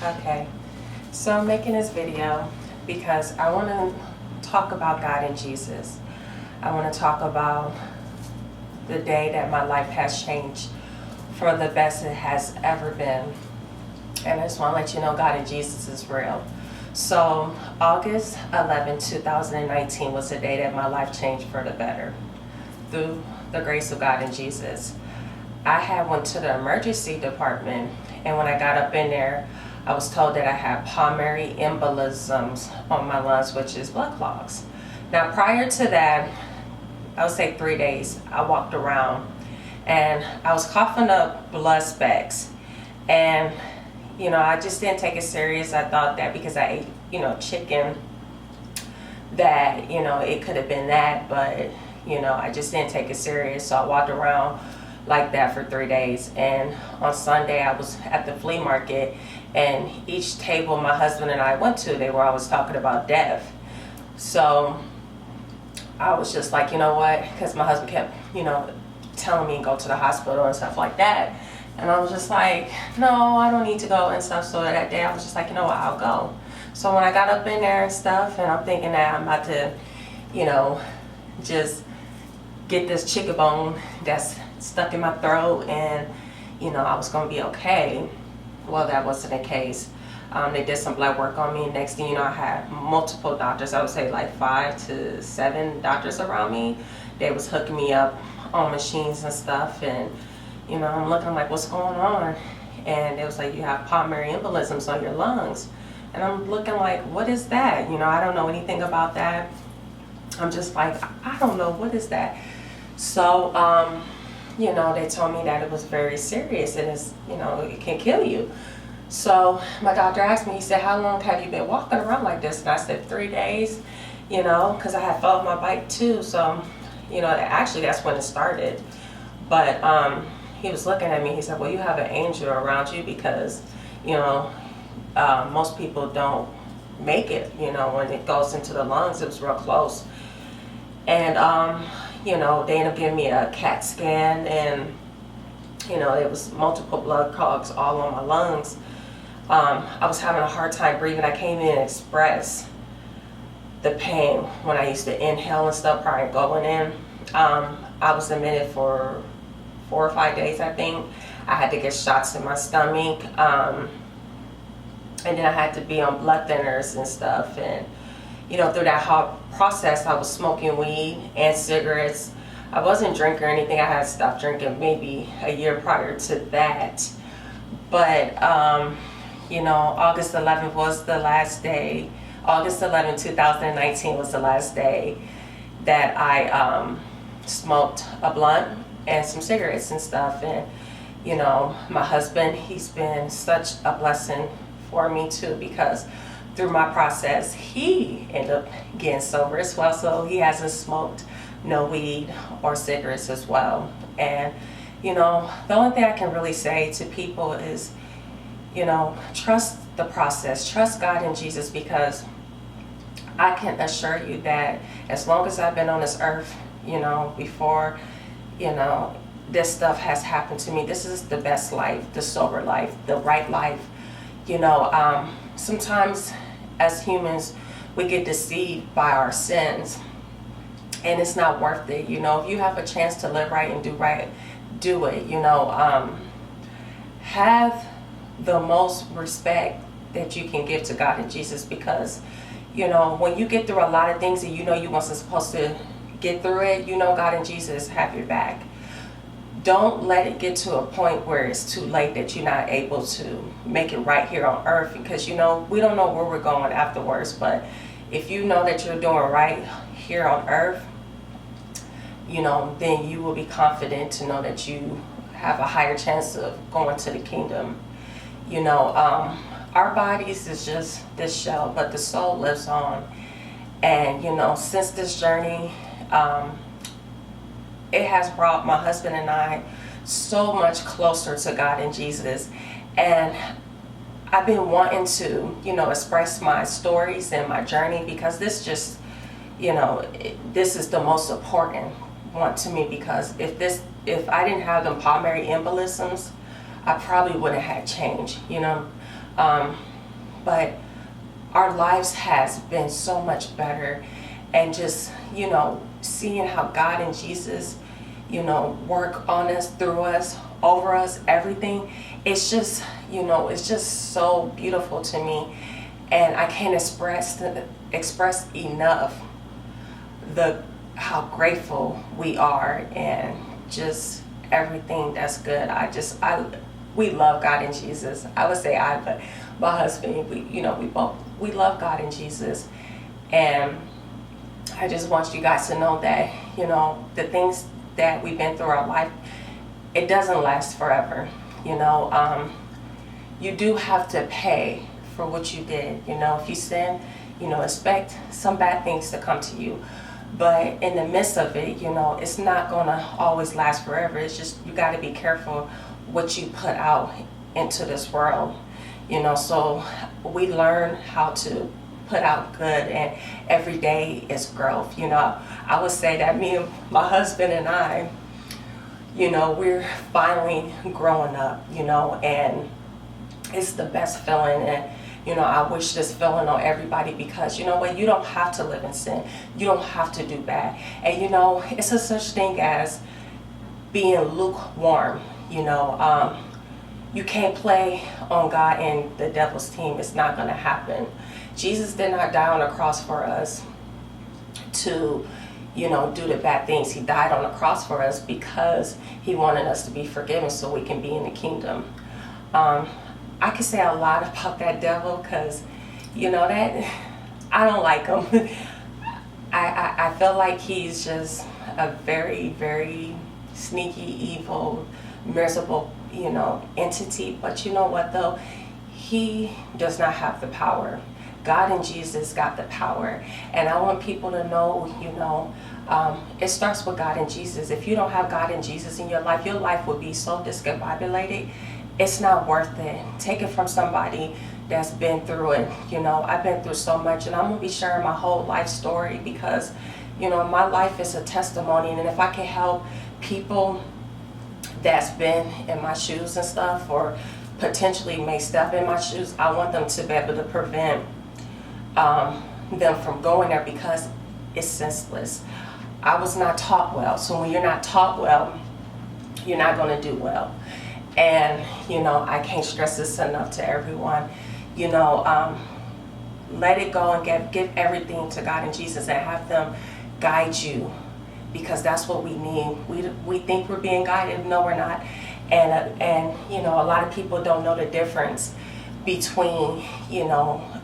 Okay, so I'm making this video because I want to talk about God and Jesus. I want to talk about the day that my life has changed for the best it has ever been. And I just want to let you know God and Jesus is real. So August 11, 2019 was the day that my life changed for the better through the grace of God and Jesus. I had went to the emergency department, and when I got up in there, I was told that I had pulmonary embolisms on my lungs, which is blood clogs. Now, prior to that, I would say 3 days, I walked around and I was coughing up blood specks. And, I just didn't take it serious. I thought that because I ate, chicken, that, it could have been that, but, I just didn't take it serious. So I walked around like that for 3 days. And on Sunday, I was at the flea market, and each table my husband and I went to, they were always talking about death. So I was just like, you know what, because my husband kept, telling me to go to the hospital and stuff like that. And I was just like, no, I don't need to go and stuff. So that day I was just like, you know what, I'll go. So when I got up in there and stuff, and I'm thinking that I'm about to, just get this chicken bone that's stuck in my throat, and I was gonna be okay. Well, that wasn't the case. They did some blood work on me, and next thing you know, I had multiple doctors. I would say like 5 to 7 doctors around me. They was hooking me up on machines and stuff, and I'm looking like, what's going on? And it was like, you have pulmonary embolisms on your lungs. And I'm looking like, what is that? I don't know anything about that. I'm just like, I don't know, what is that? So they told me that it was very serious, and it's, it can kill you. So my doctor asked me, he said, how long have you been walking around like this? And I said, 3 days, because I had fell off my bike too. So, actually that's when it started. But he was looking at me, he said, well, you have an angel around you, because, most people don't make it, when it goes into the lungs. It was real close. And, they ended up giving me a CAT scan, and, there was multiple blood clogs all on my lungs. I was having a hard time breathing. I came in and expressed the pain when I used to inhale and stuff prior to going in. I was admitted for 4 or 5 days, I think. I had to get shots in my stomach, and then I had to be on blood thinners and stuff. And through that whole process, I was smoking weed and cigarettes. I wasn't drinking or anything. I had stopped drinking maybe a year prior to that. But August 11th was the last day. August 11th, 2019 was the last day that I smoked a blunt and some cigarettes and stuff. And my husband, he's been such a blessing for me too, because through my process, he ended up getting sober as well. So he hasn't smoked no weed or cigarettes as well. And the only thing I can really say to people is, trust the process, trust God and Jesus, because I can assure you that as long as I've been on this earth, before, this stuff has happened to me. This is the best life, the sober life, the right life. Sometimes as humans, we get deceived by our sins, and it's not worth it. If you have a chance to live right and do right, do it. Have the most respect that you can give to God and Jesus, because when you get through a lot of things and you wasn't supposed to get through it, God and Jesus have your back. Don't let it get to a point where it's too late that you're not able to make it right here on earth, because we don't know where we're going afterwards. But if you know that you're doing right here on earth, then you will be confident to know that you have a higher chance of going to the kingdom. Our bodies is just this shell, but the soul lives on. And since this journey, it has brought my husband and I so much closer to God and Jesus. And I've been wanting to, express my stories and my journey, because this just, this is the most important one to me, because if I didn't have them pulmonary embolisms, I probably wouldn't have had change. but our lives has been so much better. And just, seeing how God and Jesus, work on us, through us, over us, everything, it's just, it's just so beautiful to me. And I can't express enough how grateful we are, and just everything that's good. We love God and Jesus. I would say but my husband, we love God and Jesus. And I just want you guys to know that, the things that we've been through our life, it doesn't last forever. You do have to pay for what you did. If you sin, expect some bad things to come to you. But in the midst of it, it's not going to always last forever. It's just, you got to be careful what you put out into this world. So we learn how to put out good, and every day is growth. I would say that me and my husband and I, we're finally growing up, and it's the best feeling. And I wish this feeling on everybody, because you know what, you don't have to live in sin, you don't have to do bad. And it's a such thing as being lukewarm. You can't play on God and the devil's team. It's not going to happen. Jesus did not die on the cross for us to do the bad things. He died on the cross for us because he wanted us to be forgiven so we can be in the kingdom. I could say a lot about that devil, because that I don't like him. I feel like he's just a very, very sneaky, evil, miserable entity. But you know what though, he does not have the power. God and Jesus got the power. And I want people to know, it starts with God and Jesus. If you don't have God and Jesus in your life will be so discombobulated. It's not worth it. Take it from somebody that's been through it. I've been through so much, and I'm going to be sharing my whole life story, because, my life is a testimony. And if I can help people that's been in my shoes and stuff, or potentially may step in my shoes, I want them to be able to prevent them from going there, because it's senseless. I was not taught well. So when you're not taught well, you're not going to do well. And, I can't stress this enough to everyone. Let it go and give everything to God and Jesus, and have them guide you, because that's what we need. We think we're being guided. No, we're not. And a lot of people don't know the difference between,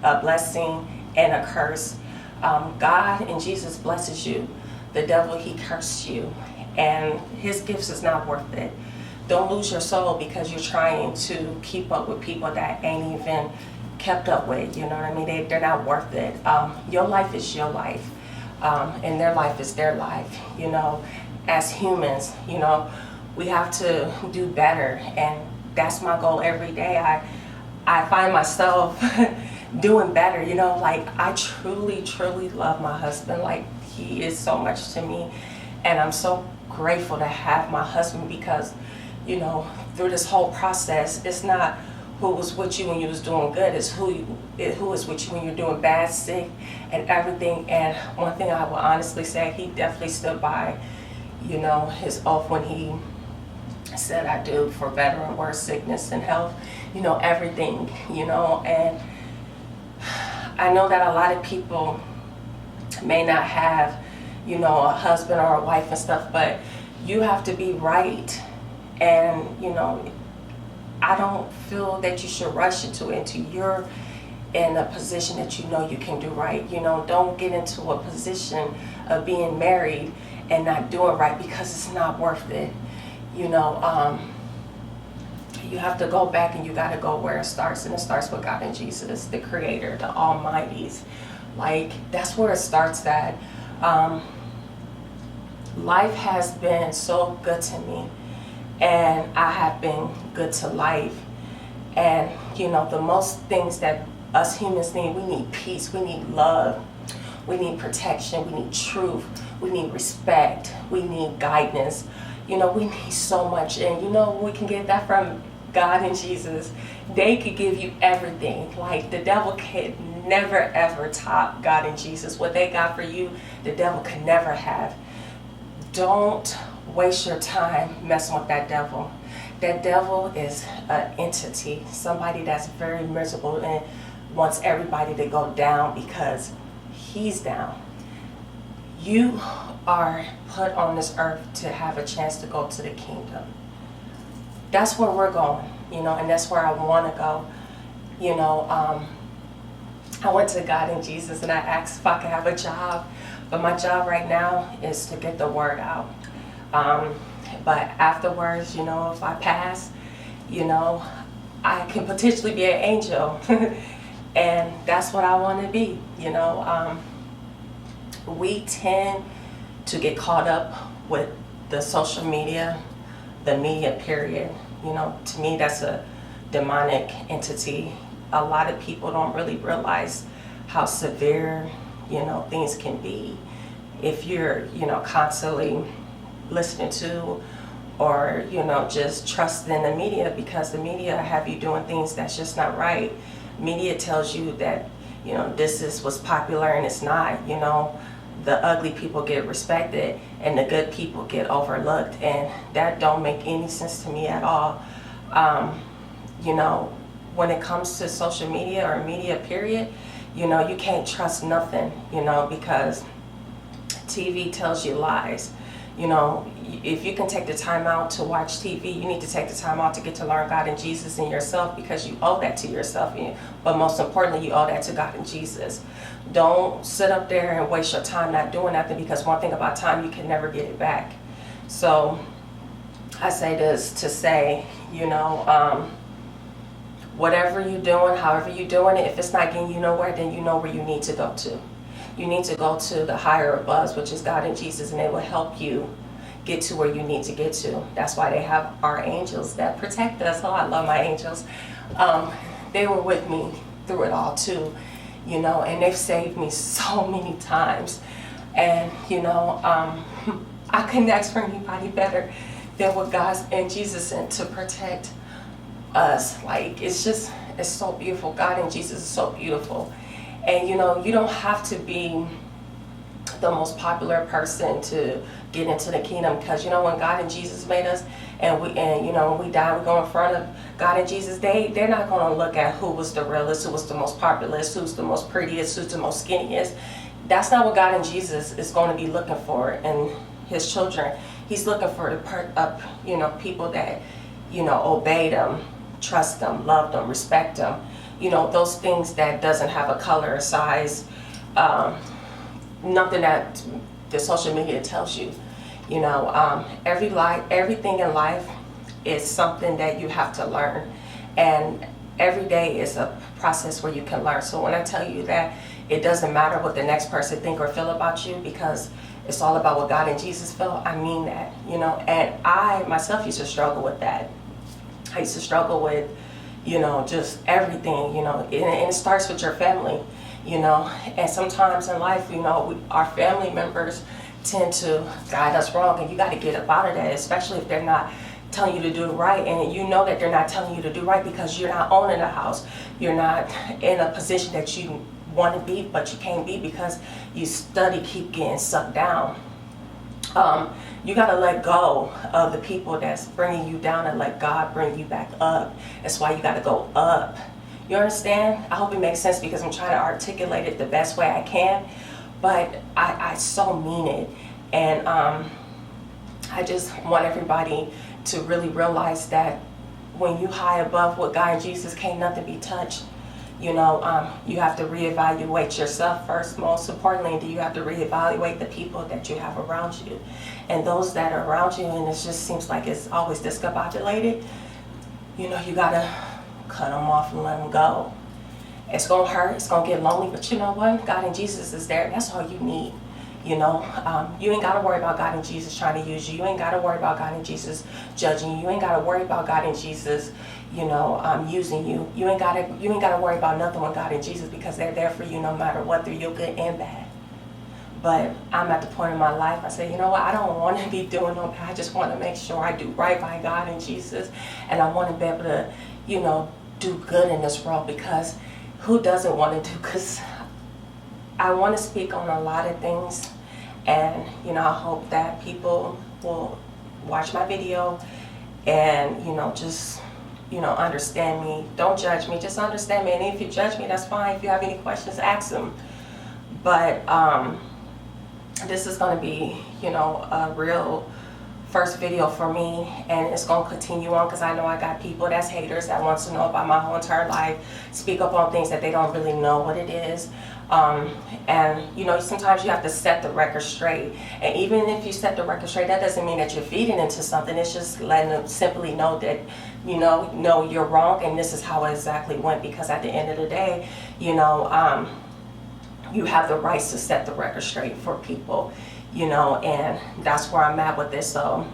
a blessing and a curse. God and Jesus blesses you. The devil, he cursed you. And his gifts is not worth it. Don't lose your soul because you're trying to keep up with people that ain't even kept up with. You know what I mean? They're not worth it. Your life is your life. And their life is their life. As humans, we have to do better. And that's my goal every day. I find myself doing better. I truly, truly love my husband. He is so much to me. And I'm so grateful to have my husband, because through this whole process, it's not who was with you when you was doing good, it's who is with you when you're doing bad, sick, and everything. And one thing I will honestly say, he definitely stood by, his oath when he said I do, for better and worse, sickness and health, everything, and I know that a lot of people may not have, a husband or a wife and stuff, but you have to be right. And, I don't feel that you should rush into it until you're in a position that you can do right. Don't get into a position of being married and not doing right, because it's not worth it. You have to go back, and you got to go where it starts, and it starts with God and Jesus, the Creator, the Almighties. That's where it starts at. Life has been so good to me, and I have been good to life. And the most things that us humans need, we need peace, we need love, we need protection, we need truth, we need respect, we need guidance. We need so much. And we can get that from God and Jesus, they could give you everything. Like, the devil can never ever top God and Jesus. What they got for you, the devil can never have. Don't waste your time messing with that devil. That devil is an entity, somebody that's very miserable and wants everybody to go down because he's down. You are put on this earth to have a chance to go to the kingdom. That's where we're going, and that's where I want to go. I went to God and Jesus and I asked if I could have a job, but my job right now is to get the word out. But afterwards, if I pass, I can potentially be an angel. And that's what I want to be. We tend to get caught up with the social media, the media period. To me, that's a demonic entity. A lot of people don't really realize how severe, things can be if you're, constantly listening to or, just trusting the media, because the media have you doing things that's just not right. Media tells you that, this is what's popular and it's not. The ugly people get respected and the good people get overlooked, and that don't make any sense to me at all. When it comes to social media or media period, you can't trust nothing, because TV tells you lies. If you can take the time out to watch TV, you need to take the time out to get to learn God and Jesus and yourself, because you owe that to yourself. But most importantly, you owe that to God and Jesus. Don't sit up there and waste your time not doing nothing, because one thing about time, you can never get it back. So I say this to say, whatever you're doing, however you're doing it, if it's not getting you nowhere, then you know where you need to go to. You need to go to the higher above, which is God and Jesus, and they will help you get to where you need to get to. That's why they have our angels that protect us. Oh, I love my angels. They were with me through it all too, and they've saved me so many times. And, I couldn't ask for anybody better than what God and Jesus sent to protect us. Like, it's so beautiful. God and Jesus is so beautiful. And you don't have to be the most popular person to get into the kingdom, because when God and Jesus made us, and we die, we go in front of God and Jesus, they're not going to look at who was the realest, who was the most populous, who's the most prettiest, who's the most skinniest. That's not what God and Jesus is going to be looking for in his children. He's looking for the people that obey them, trust them, love them, respect them. Those things that doesn't have a color or size, nothing that the social media tells you. Everything in life is something that you have to learn, and every day is a process where you can learn. So when I tell you that it doesn't matter what the next person think or feel about you, because it's all about what God and Jesus feel, I mean that. And I myself used to struggle with that. I used to struggle with just everything, and it starts with your family, and sometimes in life, our family members tend to guide us wrong, and you got to get up out of that, especially if they're not telling you to do it right, and that they're not telling you to do right because you're not owning the house, you're not in a position that you want to be, but you can't be because you keep getting sucked down. You got to let go of the people that's bringing you down and let God bring you back up. That's why you got to go up. You understand? I hope it makes sense, because I'm trying to articulate it the best way I can, but I so mean it. And I just want everybody to really realize that when you high above what God and Jesus, can't nothing be touched. You have to reevaluate yourself first, most importantly, and you have to reevaluate the people that you have around you. And those that are around you, and it just seems like it's always discombobulated, you gotta cut them off and let them go. It's gonna hurt, it's gonna get lonely, but you know what? God and Jesus is there, and that's all you need. You ain't got to worry about God and Jesus trying to use you. You ain't got to worry about God and Jesus judging you. You ain't got to worry about God and Jesus, using you. You ain't got to worry about nothing with God and Jesus, because they're there for you no matter what, through your good and bad. But I'm at the point in my life, I say, you know what, I don't want to be doing no bad. I just want to make sure I do right by God and Jesus. And I want to be able to, you know, do good in this world, because who doesn't want to do? Because I want to speak on a lot of things. And, you know, I hope that people will watch my video and, you know, just, you know, understand me. Don't judge me, just understand me. And if you judge me, that's fine. If you have any questions, ask them. But this is going to be, you know, a real first video for me, and it's going to continue on, because I know I got people that's haters that wants to know about my whole entire life, speak up on things that they don't really know what it is. And you know, sometimes you have to set the record straight, and even if you set the record straight, that doesn't mean that you're feeding into something. It's just letting them simply know that, you know, no, you're wrong, and this is how it exactly went. Because at the end of the day, you know, you have the rights to set the record straight for people, you know, and that's where I'm at with this. So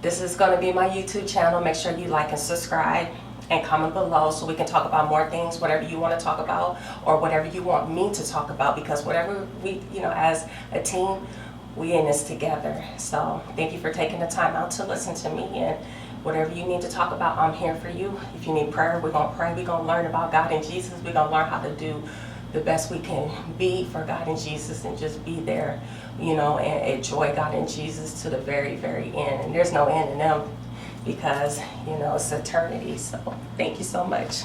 this is going to be my YouTube channel. Make sure you like and subscribe and comment below so we can talk about more things, whatever you want to talk about or whatever you want me to talk about, because whatever we, you know, as a team, we in this together. So thank you for taking the time out to listen to me, and whatever you need to talk about, I'm here for you. If you need prayer, we're going to pray. We're going to learn about God and Jesus. We're going to learn how to do the best we can be for God and Jesus, and just be there, you know, and enjoy God and Jesus to the very, very end. And there's no end in them, because, you know, it's eternity. So thank you so much.